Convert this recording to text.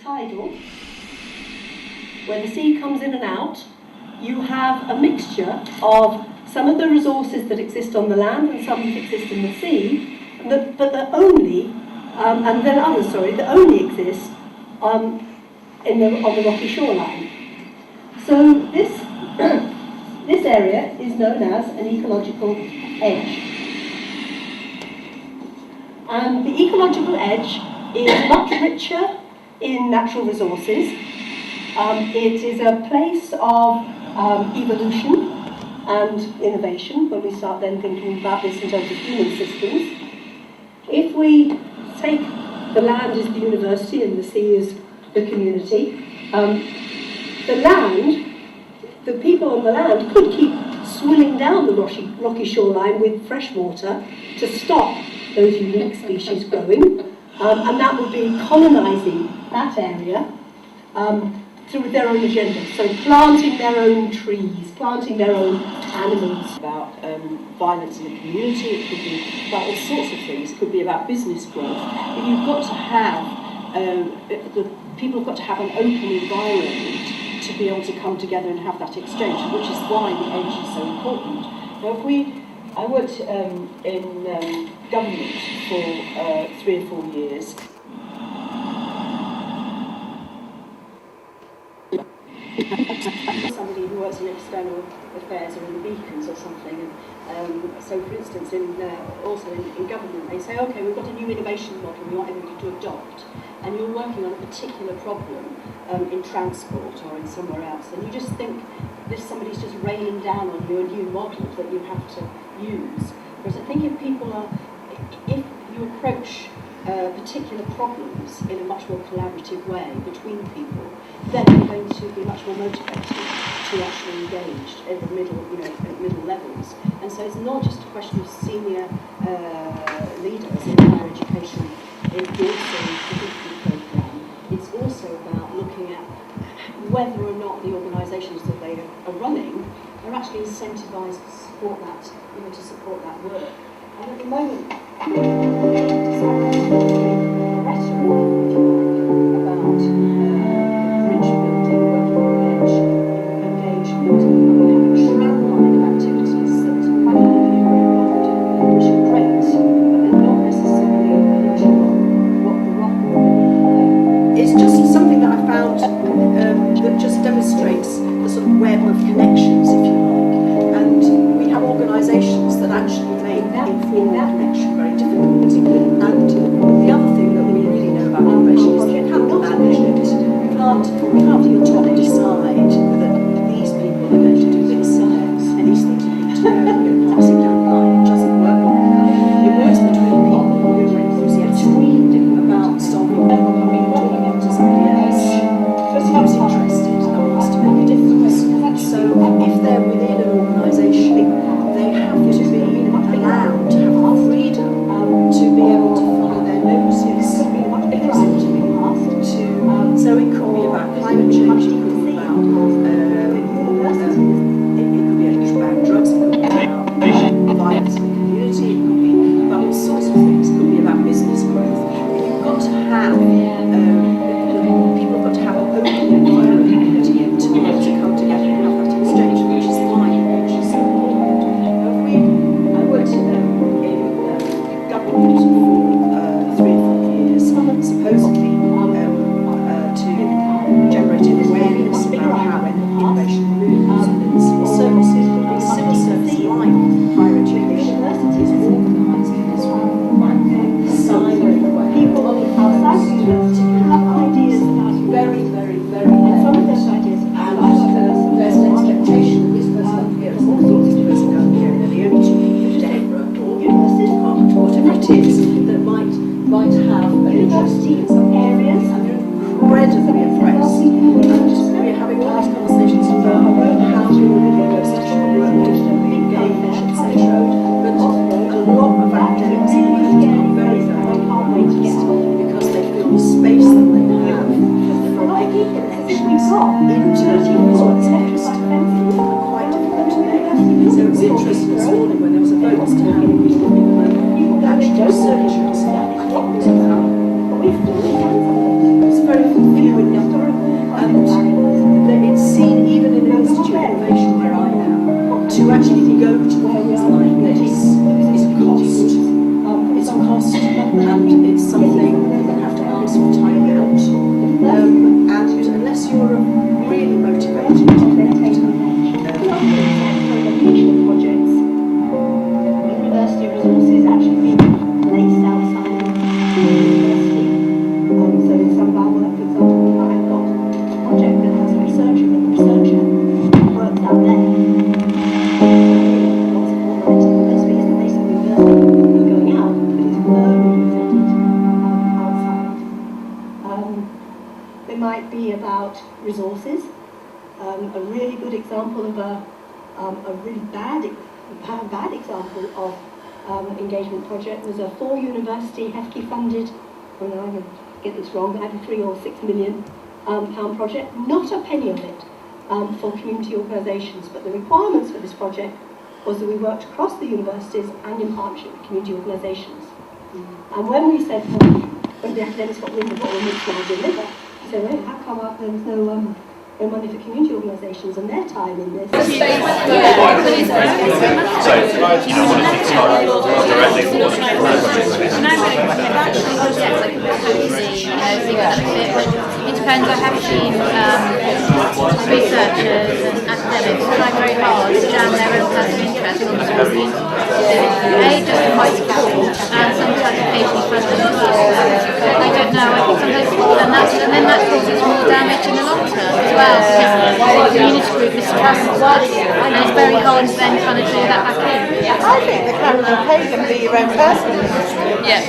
tidal, where the sea comes in and out, you have a mixture of some of the resources that exist on the land and some that exist in the sea, but that only, and then others, that only exist on the rocky shoreline. So this, this area is known as an ecological edge. And the ecological edge is much richer in natural resources. It is a place of evolution and innovation when we start then thinking about this in terms of human systems. If we take the land as the university and the sea as the community, the land, the people on the land could keep swilling down the rocky shoreline with fresh water to stop those unique species growing, and that would be colonising that area through their own agenda. So planting their own trees, planting their own animals. About violence in the community, it could be about all sorts of things, it could be about business growth. But you've got to have, the people have got to have an open environment to be able to come together and have that exchange, which is why the edge is so important. Now, I worked in government for 3 or 4 years. Somebody who works in external affairs or in the beacons or something, and so for instance also in government they say, okay, we've got a new innovation model we want everybody to adopt, and you're working on a particular problem in transport or in somewhere else, and you just think this somebody's just raining down on you a new model that you have to use. Whereas I think if you approach particular problems in a much more collaborative way between people, then you're going to be much more motivated to actually engage at the middle, at middle levels. And so it's not just a question of senior leaders in higher education endorsing the PhD programme. It's also about looking at whether or not the organisations that they are running are actually incentivised to support that, to support that work. And at the moment, actually researchers, I think, about very few in number, and it's seen even in an institute of innovation where I am, to actually go to things like this is a cost. It's a cost, and it's something you have to ask for time out. And unless you're really motivated to projects, university resources actually being placed outside the university. So in some of our work, for example, we might have got a project that has a researcher, and the researcher works out there. Lots of all the best reason they say university is going out, but it's very vetted outside. They might be about resources. A really good example of a really bad example of engagement project was a 4-university HEFCI funded, I'm going to get this wrong, either 3 or 6 million pound project, not a penny of it for community organisations, but the requirements for this project was that we worked across the universities and in partnership with community organisations. And when we said, when the academics got wind of what we need to deliver, we said, well, how come there was no money for community organisations and their time in this? So, you don't want to start directly with No, but actually projects like policy, it depends. I have seen researchers and academics try very hard to jam their own personal interest on something. Just to fight support and sometimes occasionally frustrate themselves. I don't know, I think sometimes, and then that causes more damage in the long term as well, because the community group mistrusts us, and it's very hard to then kind of do that back in. I think the camera okay can be your own personal history. Yeah.